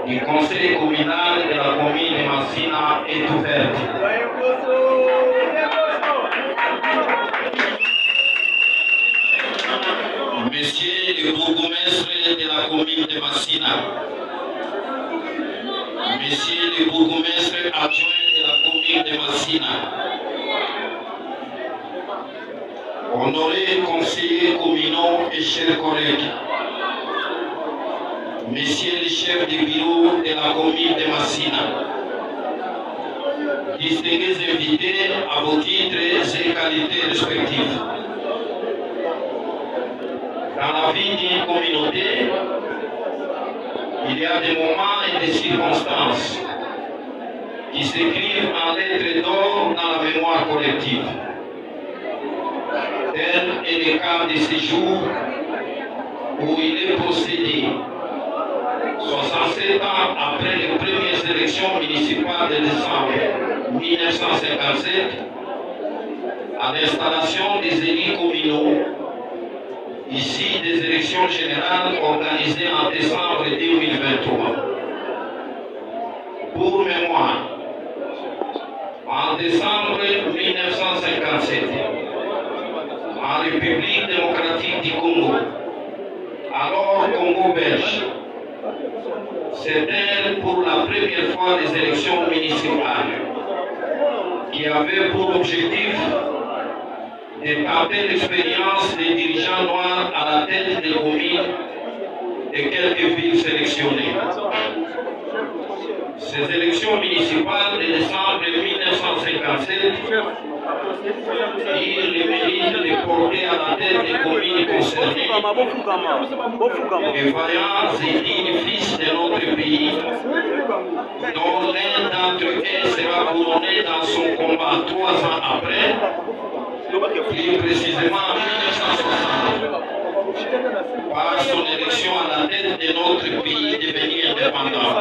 du conseil communal de la commune de Massina est ouverte. Monsieur le bourgmestre de la commune de Massina, Monsieur le bourgmestre adjoint de la commune de Massina, honorés conseillers communaux et chers collègues, Messieurs les chefs de bureau de la commune de Massina, distingués invités à vos titres et qualités respectives. Dans la vie d'une communauté, il y a des moments et des circonstances qui s'écrivent en lettres d'or dans la mémoire collective. Tel est le cas de ce jour où il est procédé 67 ans après les premières élections municipales de décembre 1957 à l'installation des élus communaux, ici des élections générales organisées en décembre 2023. Pour mémoire, en décembre 1957, en République démocratique du Congo, alors Congo belge, c'était pour la première fois les élections municipales qui avaient pour objectif de tenter l'expérience des dirigeants noirs à la tête des communes de quelques villes sélectionnées. Ces élections municipales de décembre 1957 eurent le mérite de porter à la tête des communes concernées les vaillants et dignes fils de notre pays, dont l'un d'entre eux sera couronné dans son combat 3 ans après, plus précisément en 1960, par son élection à la tête de notre pays devenu indépendant.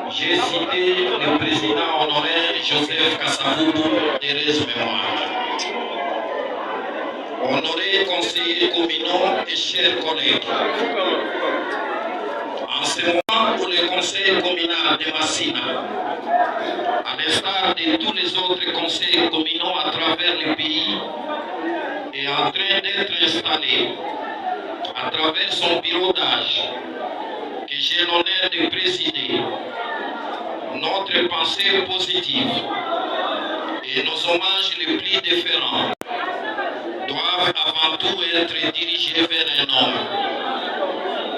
J'ai cité le président honoraire Joseph Kasavubu Thérèse Mémoire. Honorés conseillers communaux et chers collègues, en ce moment où le conseil communal de Massina, à l'instar de tous les autres conseils communaux à travers le pays, est en train d'être installé à travers son bureau d'âge, que j'ai l'honneur de présider, notre pensée positive et nos hommages les plus différents doivent avant tout être dirigés vers un homme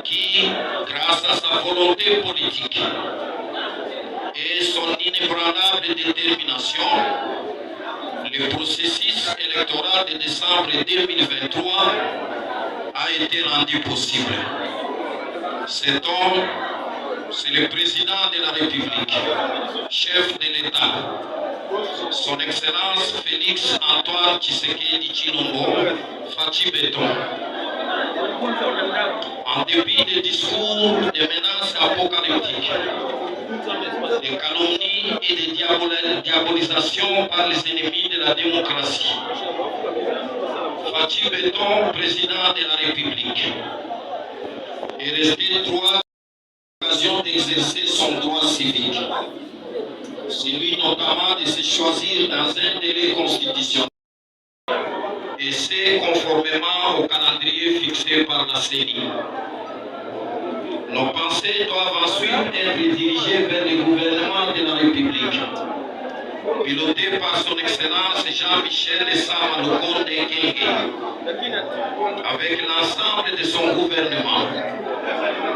qui, grâce à sa volonté politique et son inébranlable détermination, le processus électoral de décembre 2023 a été rendu possible. Cet homme, c'est le président de la République, chef de l'État, son Excellence Félix Antoine Tshisekedi Tshilombo Fachi Beton. En dépit des discours, des menaces apocalyptiques, des calomnies et des diabolisations par les ennemis de la démocratie, Fachi Beton, président de la République, est resté droit à l'occasion d'exercer son droit civique, celui notamment de se choisir dans un délai constitutionnel, et c'est conformément au calendrier fixé par la CENI. Nos pensées doivent ensuite être dirigées vers le gouvernement de la République, piloté par son Excellence Jean-Michel Sama Lukonde Kenge, avec l'ensemble de son gouvernement,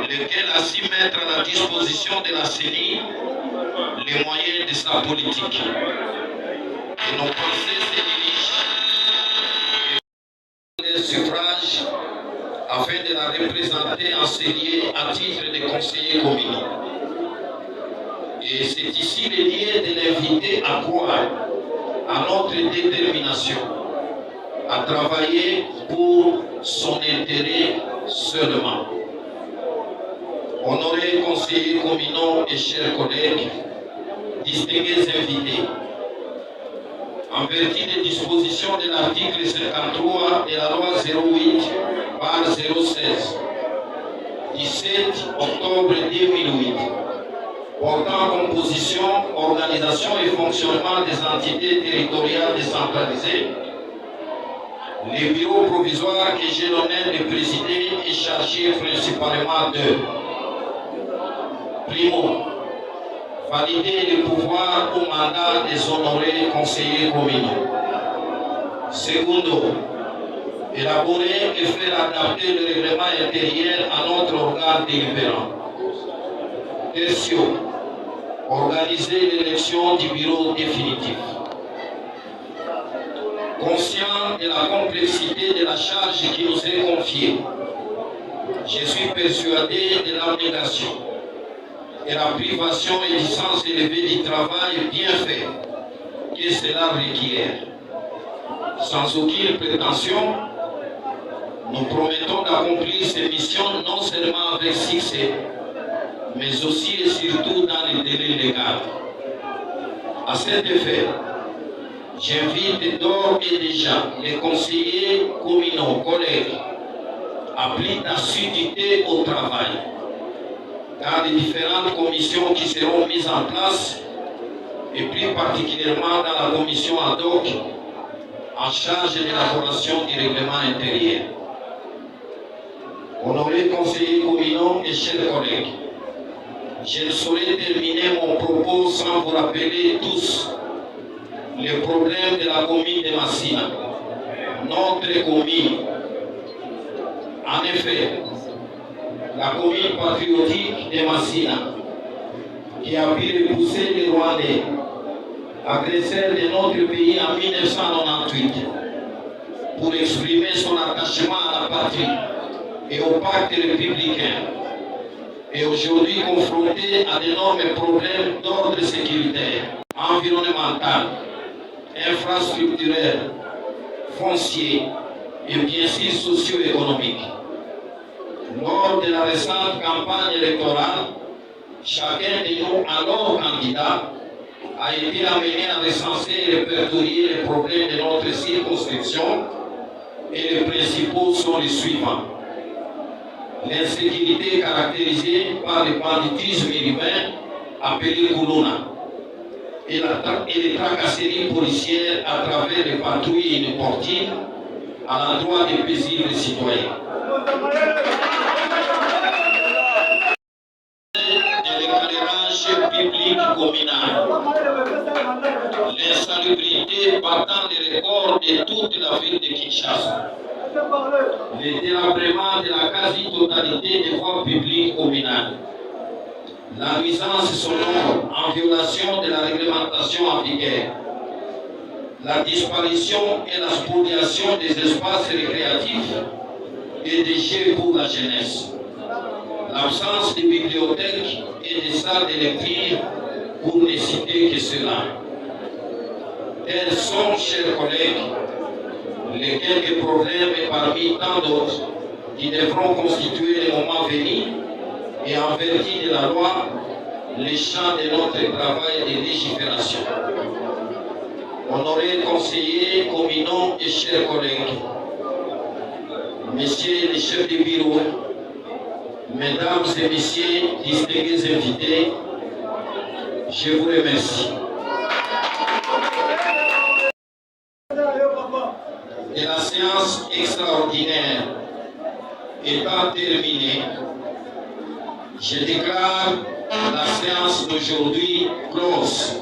lequel a su mettre à la disposition de la CENI les moyens de sa politique. Et nos pensées se dirigent suffrage afin de la représenter en série à titre de conseiller communal. Et c'est ici le lieu de l'inviter à croire à notre détermination, à travailler pour son intérêt seulement. Honorés conseillers communaux et chers collègues, distingués invités, en vertu des dispositions de l'article 53 de la loi 08/016, 17 octobre 2008, portant composition, organisation et fonctionnement des entités territoriales décentralisées, le bureau provisoire que j'ai l'honneur de présider est chargé principalement de primo, valider le pouvoir au mandat des honorés conseillers communaux. Secondo, élaborer et faire adapter le règlement intérieur à notre organe délibérant. Tertio, organiser l'élection du bureau définitif. Conscient de la complexité de la charge qui nous est confiée, je suis persuadé de l'abnégation et la privation et du sens élevé du travail bien fait que cela requiert. Sans aucune prétention, nous promettons d'accomplir ces missions non seulement avec succès, mais aussi et surtout dans les délais légaux. À cet effet, j'invite d'ores et déjà les conseillers communaux, collègues, à plus d'assiduité au travail, dans les différentes commissions qui seront mises en place, et plus particulièrement dans la commission ad hoc en charge de l'élaboration du règlement intérieur. Honorés conseillers communaux et chers collègues, je ne saurais terminer mon propos sans vous rappeler tous les problèmes de la commune de Massina, notre commune. En effet, la commune patriotique de Massina, qui a pu repousser les Rwandais, agresseurs de notre pays en 1998, pour exprimer son attachement à la patrie et au pacte républicain, est aujourd'hui confronté à d'énormes problèmes d'ordre sécuritaire, environnemental, infrastructurel, foncier et bien sûr socio-économique. Lors de la récente campagne électorale, chacun de nous, alors candidats, a été amené à recenser et répertorier les problèmes de notre circonscription, et les principaux sont les suivants. L'insécurité caractérisée par le banditisme urbain appelé Koulouna et les tracasseries policières à travers les patrouilles inoportunes à l'endroit des paisibles citoyens. De l'éclairage public communal, l'insalubrité battant les records de toute la ville de Kinshasa, le délabrement de la quasi-totalité des voies publiques communales, la nuisance sonore en violation de la réglementation en vigueur, la disparition et la spoliation des espaces récréatifs et des jeux pour la jeunesse, l'absence de bibliothèques et de salles de lecture, pour ne citer que cela. Tels sont, chers collègues, les quelques problèmes parmi tant d'autres qui devront constituer le moment venu et en vertu de la loi, les champs de notre travail de légifération. Honorés conseillers communaux et chers collègues, messieurs les chefs de bureau, mesdames et messieurs distingués invités, je vous remercie. Et la séance extraordinaire étant terminée, je déclare la séance d'aujourd'hui close.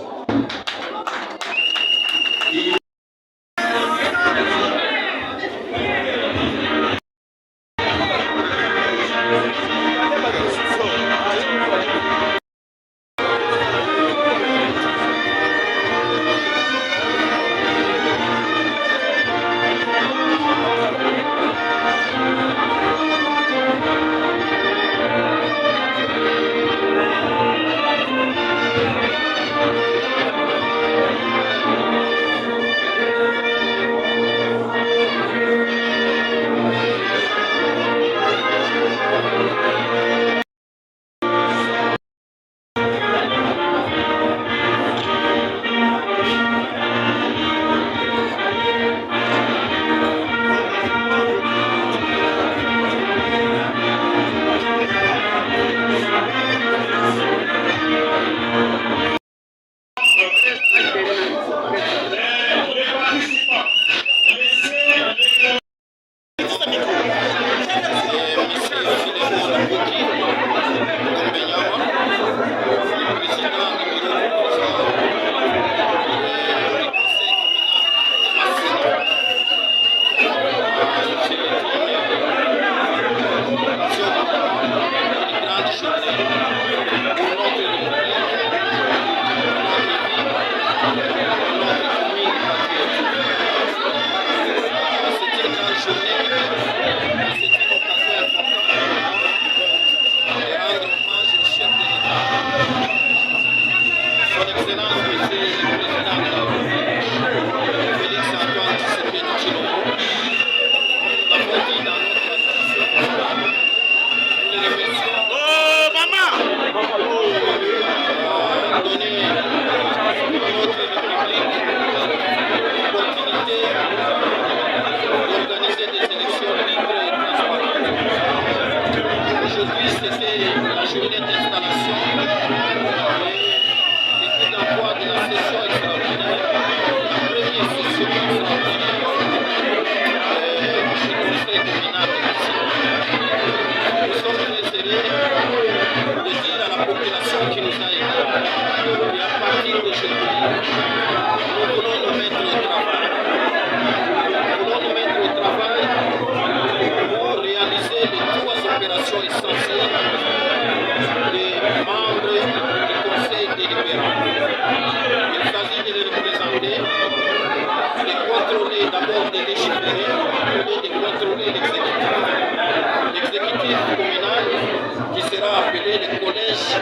sièges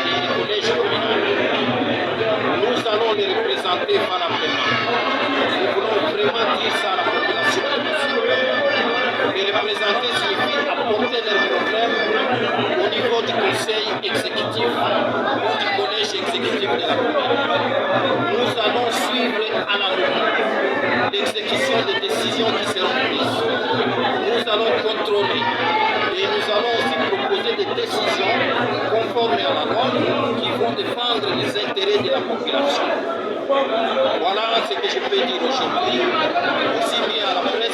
du collège communal. Nous allons les représenter valablement. Nous voulons vraiment dire ça à la population. Les représenter signifie apporter leurs problèmes au niveau du conseil exécutif ou du collège exécutif de la commune. Nous allons suivre à la main l'exécution des décisions qui seront prises. Nous allons contrôler et nous allons aussi proposer des décisions conformes à la norme qui vont défendre les intérêts de la population. Voilà ce que je peux dire aujourd'hui, aussi bien à la presse